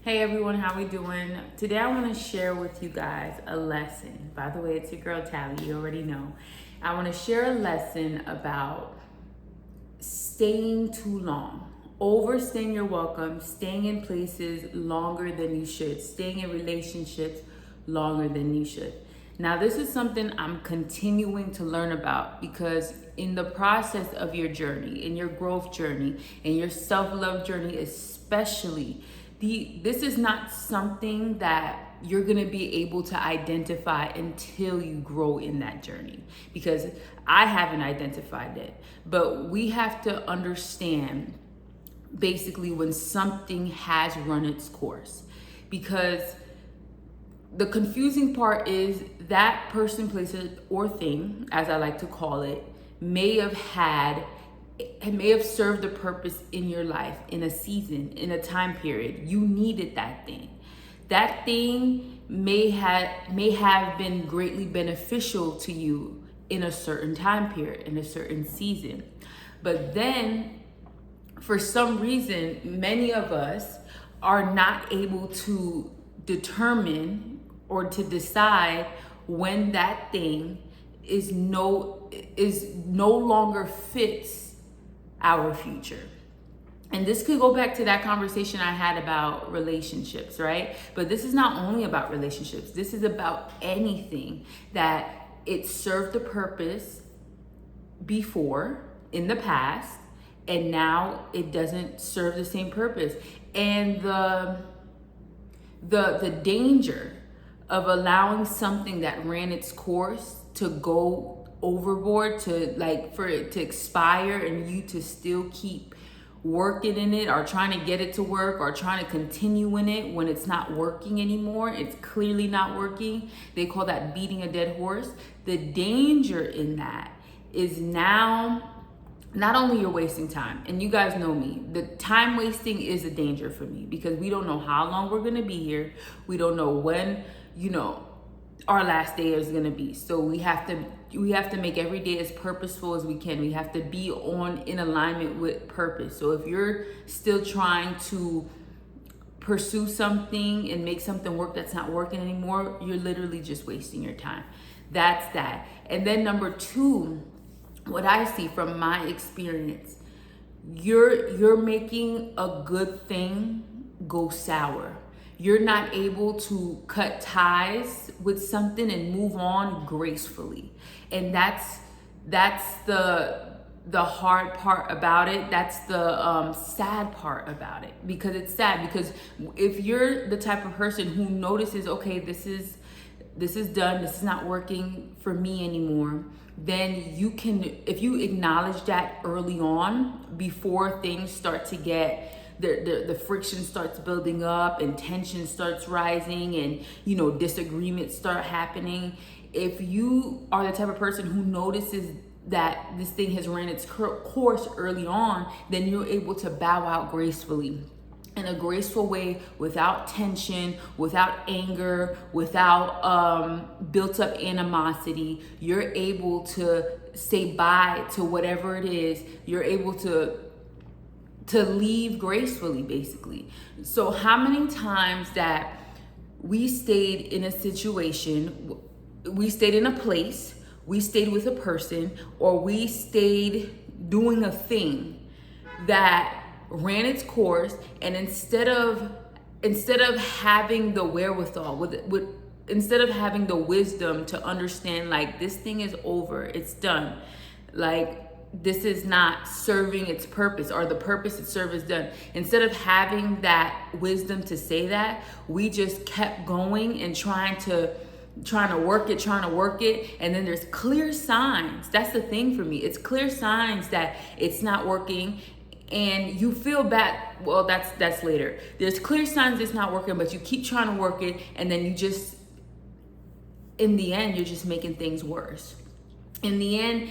Hey everyone, how we doing? Today I want to share with you guys a lesson. By the way, it's your girl Tally, you already know. I want to share a lesson about staying too long, overstaying your welcome, staying in places longer than you should, staying in relationships longer than you should. Now, this is something I'm continuing to learn about because in the process of your journey, in your growth journey, in your self-love journey especially, this is not something that you're going to be able to identify until you grow in that journey, because I haven't identified it. But we have to understand basically when something has run its course, because the confusing part is that person, place, or thing, as I like to call it, may have served a purpose in your life, in a season, in a time period. You needed that thing. That thing may have been greatly beneficial to you in a certain time period, in a certain season. But then, for some reason, many of us are not able to determine or to decide when that thing is no longer fits our future. And this could go back to that conversation I had about relationships, right? But this is not only about relationships. This is about anything that it served a purpose before in the past, and now it doesn't serve the same purpose. And the danger of allowing something that ran its course to go overboard, for it to expire, and you to still keep working in it or trying to get it to work or trying to continue in it when it's not working anymore. It's clearly not working. They call that beating a dead horse. The danger in that is now not only you're wasting time, and you guys know me, the time wasting is a danger for me, because we don't know how long we're gonna be here. We don't know when, our last day is gonna be. So we have to make every day as purposeful as we can. We have to be in alignment with purpose. So if you're still trying to pursue something and make something work that's not working anymore, you're literally just wasting your time. That's that. And then number two, what I see from my experience, you're making a good thing go sour. You're not able to cut ties with something and move on gracefully. And that's the hard part about it. That's the sad part about it, because it's sad. Because if you're the type of person who notices, okay, this is done, this is not working for me anymore, then you can, if you acknowledge that early on, before things start to get, the friction starts building up and tension starts rising, and disagreements start happening. If you are the type of person who notices that this thing has ran its course early on, then you're able to bow out gracefully, in a graceful way, without tension, without anger, without built up animosity. You're able to say bye to whatever it is. You're able to leave gracefully, basically. So how many times that we stayed in a situation, we stayed in a place, we stayed with a person, or we stayed doing a thing that ran its course, and instead of having the wherewithal, instead of having the wisdom to understand, like, this thing is over, it's done, like, this is not serving its purpose, or the purpose it served is done. Instead of having that wisdom to say that, we just kept going and trying to work it. And then there's clear signs. That's the thing for me. It's clear signs that it's not working, and you feel bad. Well, that's later. There's clear signs it's not working, but you keep trying to work it, and then in the end, you're just making things worse. In the end,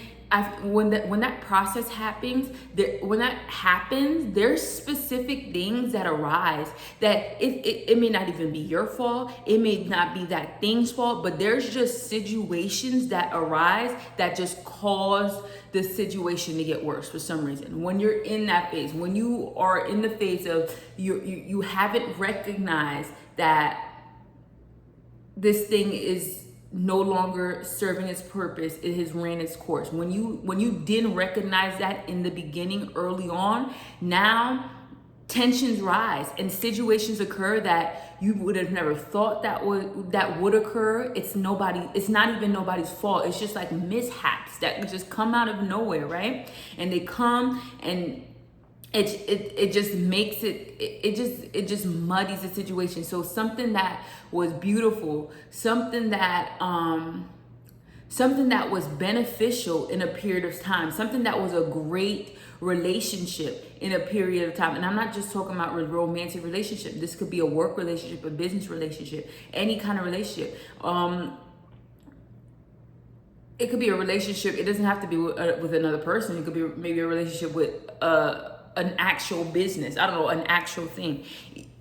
when that process happens, there's specific things that arise that it may not even be your fault. It may not be that thing's fault, but there's just situations that arise that just cause the situation to get worse for some reason. When you're in that phase, when you are in the phase of you haven't recognized that this thing is no longer serving its purpose, it has ran its course. When you didn't recognize that in the beginning, early on, now tensions rise and situations occur that you would have never thought that would occur. It's not even nobody's fault. It's just like mishaps that just come out of nowhere, right? And they come and it just makes it just muddies the situation. So something that was beautiful, something that was beneficial in a period of time, something that was a great relationship in a period of time. And I'm not just talking about a romantic relationship. This could be a work relationship, a business relationship, any kind of relationship. It could be a relationship. It doesn't have to be with another person. It could be maybe a relationship with an actual business. I don't know, an actual thing.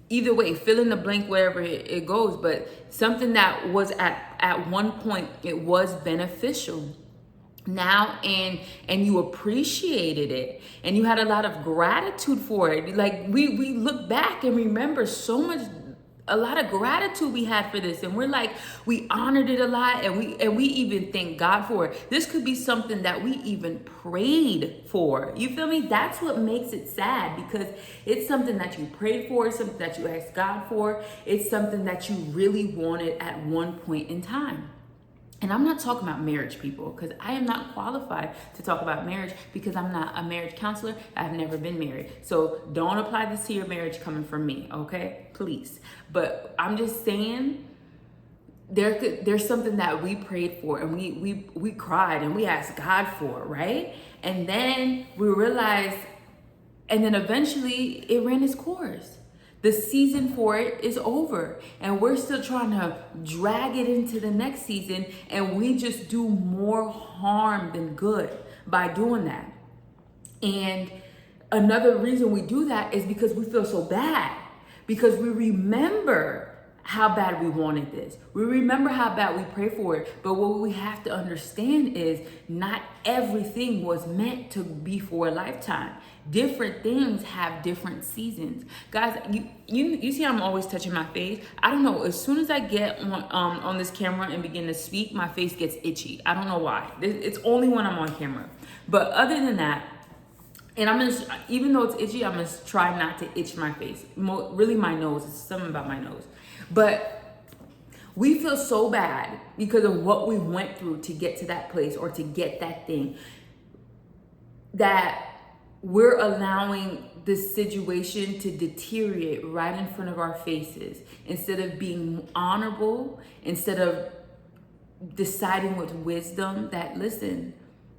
Either way, fill in the blank wherever it goes. But something that was at one point, it was beneficial now, and you appreciated it, and you had a lot of gratitude for it. Like we look back and remember a lot of gratitude we had for this, and we're like, we honored it a lot, and we even thank God for it. This could be something that we even prayed for. You feel me? That's what makes it sad, because it's something that you prayed for, it's something that you asked God for, it's something that you really wanted at one point in time. And I'm not talking about marriage, people, because I am not qualified to talk about marriage, because I'm not a marriage counselor. I've never been married. So don't apply this to your marriage coming from me, okay? Please. But I'm just saying, there's something that we prayed for, and we cried and we asked God for, right? And then we realized, and then eventually it ran its course. The season for it is over, and we're still trying to drag it into the next season, and we just do more harm than good by doing that. And another reason we do that is because we feel so bad, because we remember how bad we wanted this. We remember how bad we prayed for it. But what we have to understand is not everything was meant to be for a lifetime. Different things have different seasons. Guys, you see I'm always touching my face. I don't know, as soon as I get on this camera and begin to speak, my face gets itchy. I don't know why. It's only when I'm on camera. But other than that, and I'm gonna, even though it's itchy, I'm gonna try not to itch my face. Really my nose, it's something about my nose. But we feel so bad because of what we went through to get to that place or to get that thing, that we're allowing this situation to deteriorate right in front of our faces, instead of being honorable, instead of deciding with wisdom that, listen,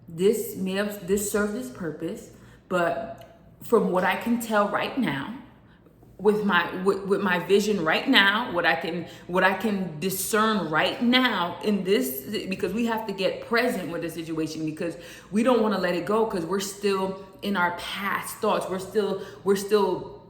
this served its purpose, but from what I can tell right now, with my vision right now, what I can discern right now in this, because we have to get present with the situation, because we don't want to let it go, because we're still in our past thoughts. We're still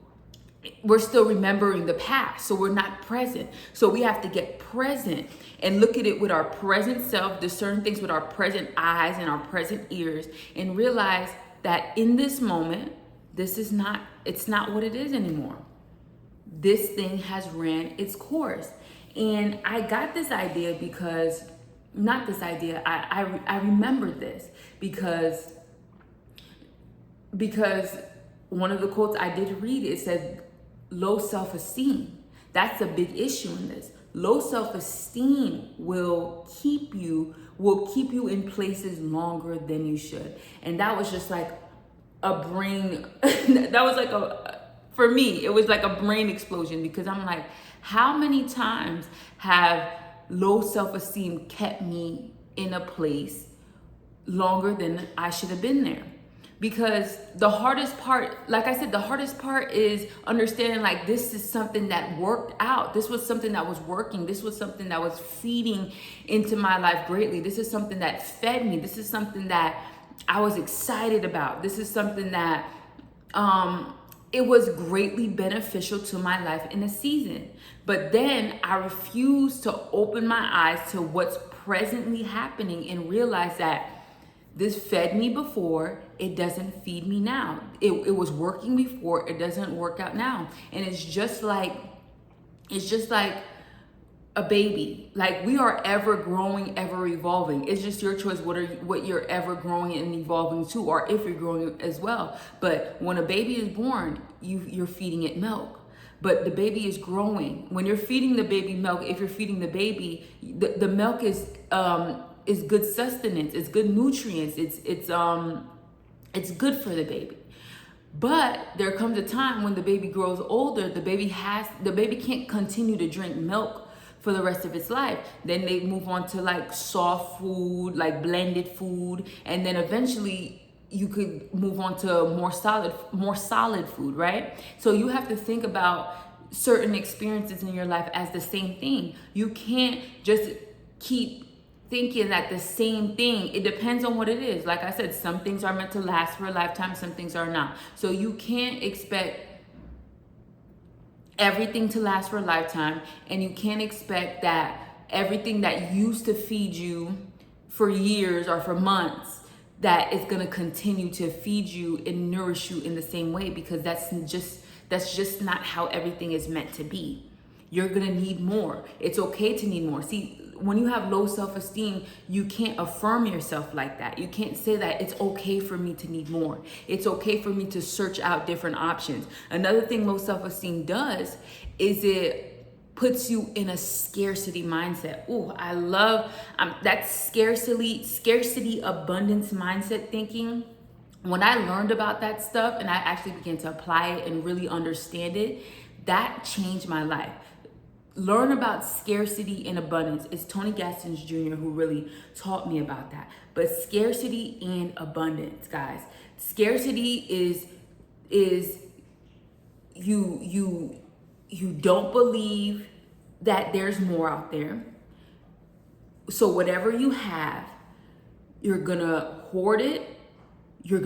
remembering the past, so we're not present. So we have to get present and look at it with our present self, discern things with our present eyes and our present ears, and realize that in this moment, it's not what it is anymore. This thing has ran its course. And I got this idea because, not this idea, I remembered this because one of the quotes I did read, it said, low self-esteem. That's a big issue in this. Low self-esteem will keep you in places longer than you should. And that was just like a brain, that was like for me, it was like a brain explosion, because I'm like, how many times have low self-esteem kept me in a place longer than I should have been there? Because the hardest part, like I said, the hardest part is understanding, like, this is something that worked out. This was something that was working. This was something that was feeding into my life greatly. This is something that fed me. This is something that I was excited about. This is something that it was greatly beneficial to my life in a season. But then I refused to open my eyes to what's presently happening and realize that this fed me before, it doesn't feed me now. It was working before, it doesn't work out now. And it's just like a baby. Like, we are ever growing, ever evolving. It's just your choice what you're ever growing and evolving to, or if you're growing as well. But when a baby is born, you're feeding it milk. But the baby is growing. When you're feeding the baby milk, if you're feeding the baby, the milk is good sustenance. It's good nutrients. It's good for the baby. But there comes a time when the baby grows older, the baby can't continue to drink milk for the rest of its life. Then they move on to like soft food, like blended food, and then eventually you could move on to more solid food, right? So you have to think about certain experiences in your life as the same thing. You can't just keep thinking that the same thing, it depends on what it is. Like I said, some things are meant to last for a lifetime, some things are not. So you can't expect everything to last for a lifetime, and you can't expect that everything that used to feed you for years or for months, that is going to continue to feed you and nourish you in the same way, because that's just not how everything is meant to be. You're going to need more. It's okay to need more. See, when you have low self-esteem, you can't affirm yourself like that. You can't say that it's okay for me to need more. It's okay for me to search out different options. Another thing low self-esteem does is it puts you in a scarcity mindset. Ooh, I love that scarcity abundance mindset thinking. When I learned about that stuff and I actually began to apply it and really understand it, that changed my life. Learn about scarcity and abundance. It's Tony Gaskins Jr. who really taught me about that. But scarcity and abundance, guys. Scarcity is you don't believe that there's more out there. So whatever you have, you're gonna hoard it. You're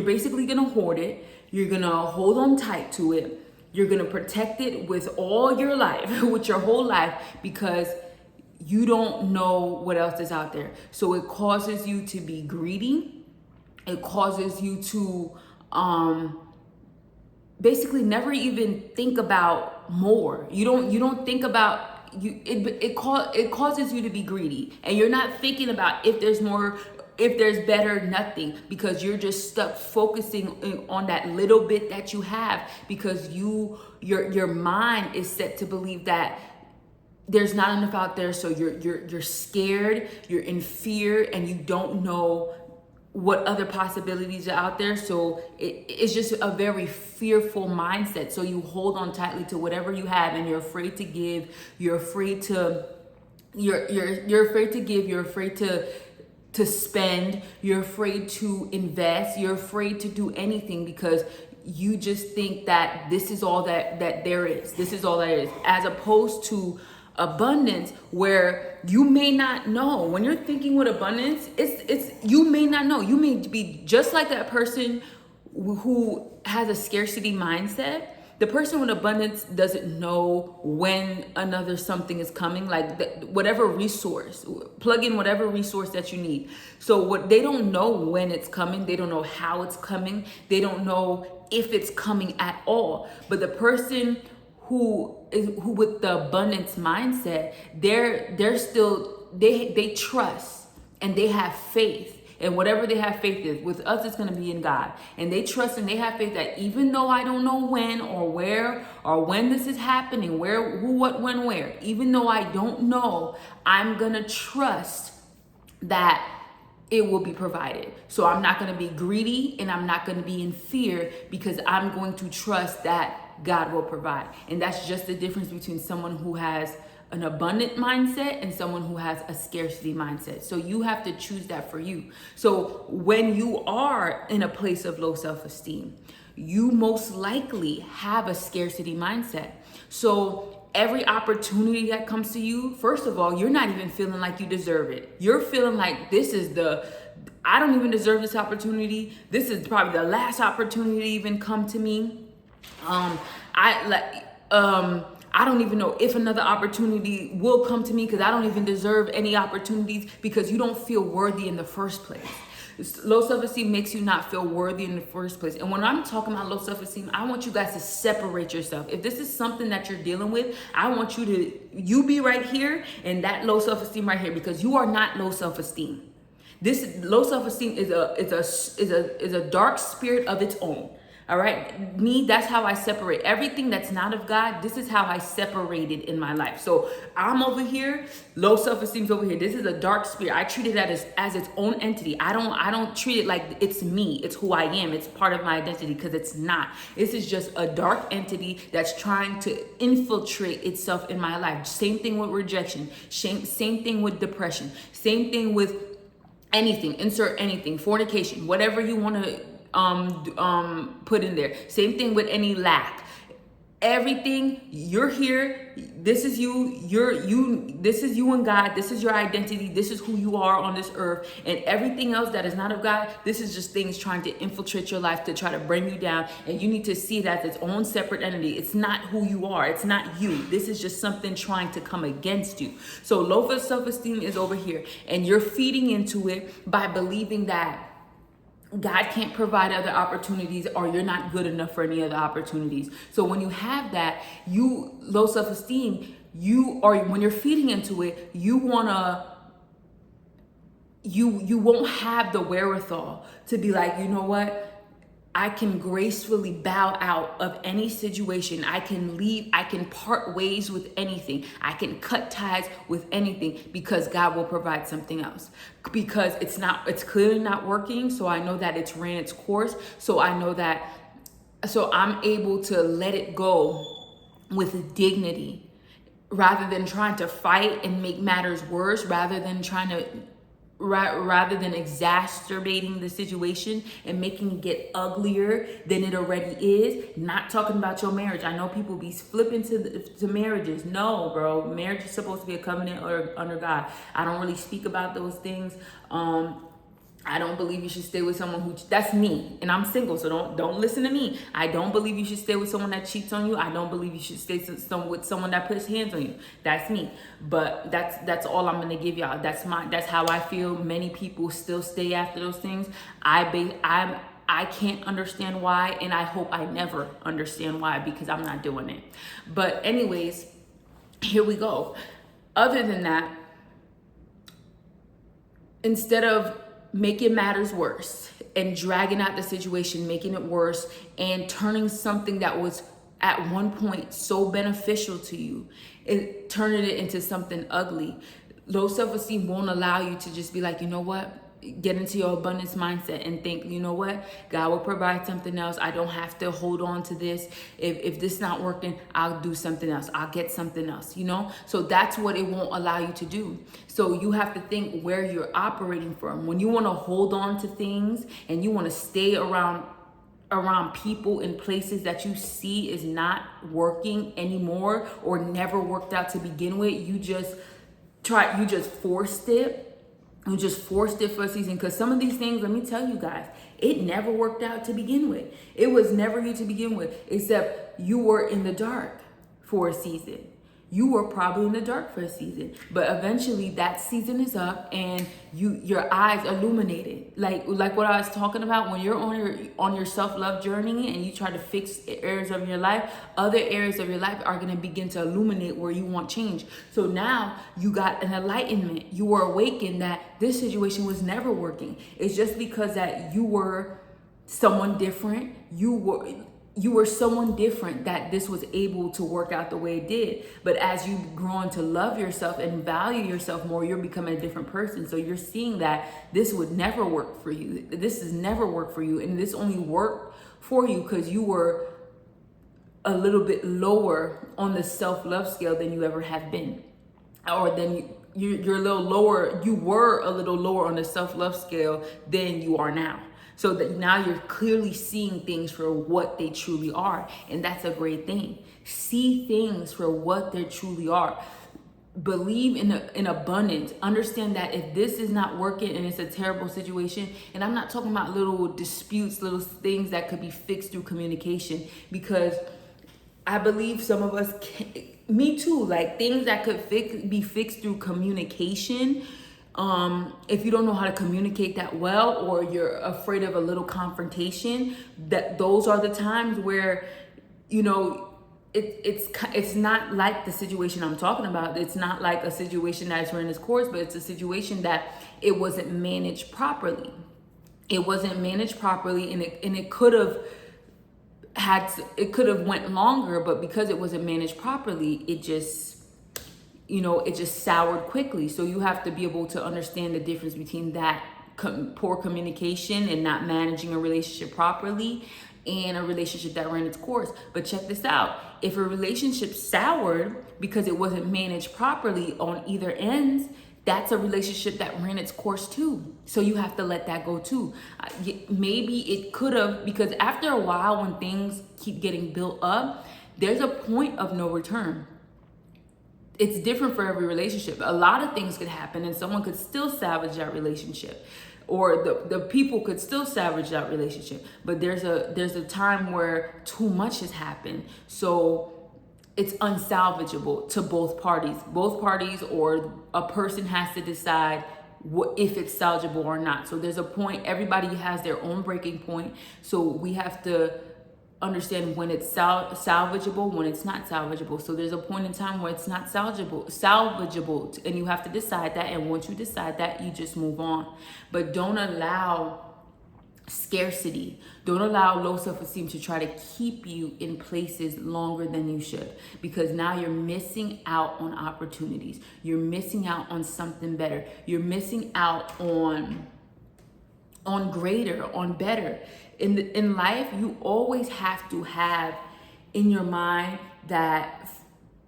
basically gonna hoard it. You're gonna hold on tight to it. You're gonna protect it with all your life, with your whole life, because you don't know what else is out there. So it causes you to be greedy. It causes you to basically never even think about more. You don't think about you. It causes you to be greedy, and you're not thinking about if there's more, if there's better, nothing, because you're just stuck focusing on that little bit that you have, because your mind is set to believe that there's not enough out there. So you're scared, you're in fear, and you don't know what other possibilities are out there. So it's just a very fearful mindset. So you hold on tightly to whatever you have, and you're afraid to give, you're afraid to you're afraid to give, you're afraid to spend, you're afraid to invest, you're afraid to do anything, because you just think that this is all that there is. This is all that is, as opposed to abundance, where you may not know. When you're thinking with abundance, it's you may not know. You may be just like that person who has a scarcity mindset. The person with abundance doesn't know when another something is coming, like whatever resource, plug in whatever resource that you need. So what they don't know when it's coming, they don't know how it's coming, they don't know if it's coming at all. But the person who with the abundance mindset, they're still, they trust and they have faith. And whatever they have faith in, with us, it's going to be in God. And they trust and they have faith that even though I don't know when or where or when this is happening, where, who, what, when, where, even though I don't know, I'm going to trust that it will be provided. So I'm not going to be greedy and I'm not going to be in fear, because I'm going to trust that God will provide. And that's just the difference between someone who has an abundant mindset and someone who has a scarcity mindset. So you have to choose that for you. So when you are in a place of low self-esteem, you most likely have a scarcity mindset. So every opportunity that comes to you, first of all, you're not even feeling like you deserve it. You're feeling like I don't even deserve this opportunity. This is probably the last opportunity to even come to me. I don't even know if another opportunity will come to me because I don't even deserve any opportunities, because you don't feel worthy in the first place. Low self-esteem makes you not feel worthy in the first place. And when I'm talking about low self-esteem, I want you guys to separate yourself. If this is something that you're dealing with, I want you be right here and that low self-esteem right here, because you are not low self-esteem. This low self-esteem is a dark spirit of its own. All right, that's how I separate everything that's not of God. This is how I separate it in my life. So I'm over here, low self-esteem's over here. This is a dark spirit. I treat it as its own entity. I don't treat it like it's me. It's who I am. It's part of my identity, because it's not. This is just a dark entity that's trying to infiltrate itself in my life. Same thing with rejection. Same thing with depression. Same thing with anything. Insert anything. Fornication. Whatever you want to put in there. Same thing with any lack. Everything, you're here. This is you. This is you and God. This is your identity. This is who you are on this earth. And everything else that is not of God, this is just things trying to infiltrate your life to try to bring you down. And you need to see that as its own separate entity. It's not who you are. It's not you. This is just something trying to come against you. So low self-esteem is over here, and you're feeding into it by believing that God can't provide other opportunities, or you're not good enough for any other opportunities. So when you have that, low self-esteem, when you're feeding into it, you won't have the wherewithal to be like, you know what? I can gracefully bow out of any situation. I can leave. I can part ways with anything. I can cut ties with anything, because God will provide something else. Because it's clearly not working. So I know that it's ran its course. So I'm able to let it go with dignity, rather than trying to fight and make matters worse, rather than exacerbating the situation and making it get uglier than it already is. Not talking about your marriage. I know people be flipping to marriages. No, bro. Marriage is supposed to be a covenant or under God. I don't really speak about those things. I don't believe you should stay with someone that's me, and I'm single, so don't listen to me. I don't believe you should stay with someone that cheats on you. I don't believe you should stay with someone that puts hands on you. That's me. But that's all I'm gonna give y'all. That's how I feel. Many people still stay after those things. I can't understand why, and I hope I never understand why, because I'm not doing it. But anyways, here we go. Other than that, instead of making matters worse and dragging out the situation, making it worse, and turning something that was at one point so beneficial to you, turning it into something ugly. Low self-esteem won't allow you to just be like, you know what? Get into your abundance mindset and think, you know what? God will provide something else. I don't have to hold on to this. If this is not working, I'll do something else. I'll get something else, So that's what it won't allow you to do. So you have to think where you're operating from. When you want to hold on to things and you want to stay around people in places that you see is not working anymore or never worked out to begin with, you just forced it. You just forced it for a season, because some of these things, let me tell you guys, it never worked out to begin with. It was never you to begin with, except you were in the dark for a season. You were probably in the dark for a season, but eventually that season is up and your eyes illuminated. Like what I was talking about, when you're on your self-love journey and you try to fix areas of your life, other areas of your life are going to begin to illuminate where you want change. So now you got an enlightenment. You were awakened that this situation was never working. It's just because that you were someone different. You were someone different that this was able to work out the way it did. But as you grow to love yourself and value yourself more, you're becoming a different person. So you're seeing that this would never work for you. This has never worked for you. And this only worked for you because you were a little bit lower on the self-love scale than you ever have been. Or then you're a little lower. You were a little lower on the self-love scale than you are now. So that now you're clearly seeing things for what they truly are. And that's a great thing. See things for what they truly are. Believe in abundance. Understand that if this is not working and it's a terrible situation, and I'm not talking about little disputes, little things that could be fixed through communication, because I believe some of us can, me too, like things that could be fixed through communication. If you don't know how to communicate that well, or you're afraid of a little confrontation, that those are the times where, you know, it's not like the situation I'm talking about. It's not like a situation that's run its course, but it's a situation that it wasn't managed properly. It wasn't managed properly, and it could have went longer, but because it wasn't managed properly, it just soured quickly. So you have to be able to understand the difference between that poor communication and not managing a relationship properly, and a relationship that ran its course. But check this out. If a relationship soured because it wasn't managed properly on either ends, that's a relationship that ran its course too. So you have to let that go too. Maybe it could have, because after a while, when things keep getting built up, there's a point of no return. It's different for every relationship. A lot of things could happen and someone could still salvage that relationship, or the people could still salvage that relationship. But there's a time where too much has happened. So it's unsalvageable to both parties. Both parties, or a person has to decide if it's salvageable or not. So there's a point, everybody has their own breaking point. So we have to understand when it's salvageable, when it's not salvageable. So there's a point in time where it's not salvageable, and you have to decide that. And once you decide that, you just move on. But don't allow scarcity, don't allow low self-esteem to try to keep you in places longer than you should, because now you're missing out on opportunities. You're missing out on something better. You're missing out on greater, on better. In life, you always have to have in your mind that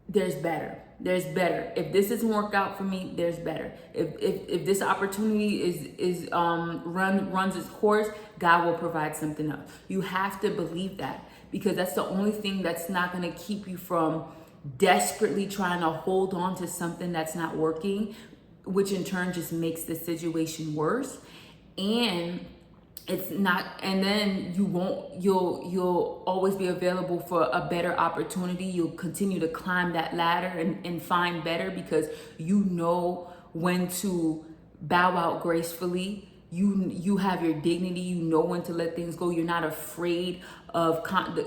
there's better. There's better. If this doesn't work out for me, there's better. If this opportunity runs its course, God will provide something else. You have to believe that, because that's the only thing that's not going to keep you from desperately trying to hold on to something that's not working, which in turn just makes the situation worse. And it's not, and then you'll always be available for a better opportunity. You'll continue to climb that ladder and find better, because you know when to bow out gracefully. You have your dignity. You know when to let things go. You're not afraid of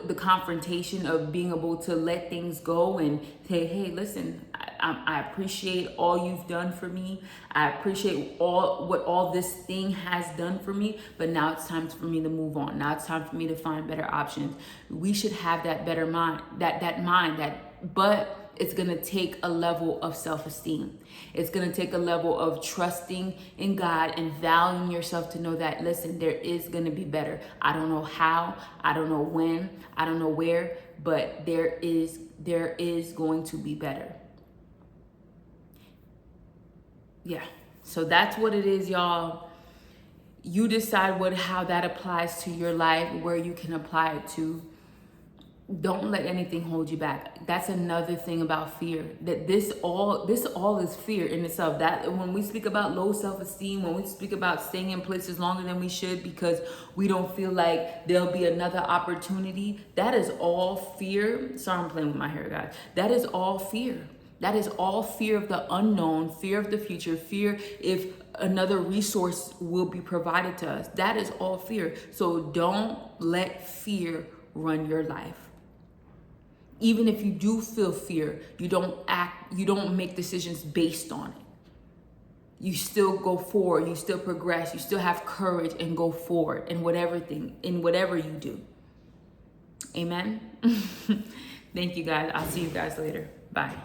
the confrontation of being able to let things go and say, hey, listen, I appreciate all you've done for me. I appreciate all this thing has done for me, but now it's time for me to move on. Now it's time for me to find better options. We should have that better mind, but it's going to take a level of self-esteem. It's going to take a level of trusting in God and valuing yourself to know that, listen, there is going to be better. I don't know how, I don't know when, I don't know where, but there is going to be better. Yeah. So that's what it is, y'all. You decide how that applies to your life, where you can apply it to. Don't let anything hold you back. That's another thing about fear. That this all is fear in itself. That when we speak about low self-esteem, when we speak about staying in places longer than we should because we don't feel like there'll be another opportunity, that is all fear. Sorry, I'm playing with my hair, guys. That is all fear. That is all fear of the unknown, fear of the future, fear if another resource will be provided to us. That is all fear. So don't let fear run your life. Even if you do feel fear, you don't make decisions based on it. You still go forward, you still progress, you still have courage and go forward in whatever you do. Amen. Thank you guys. I'll see you guys later. Bye.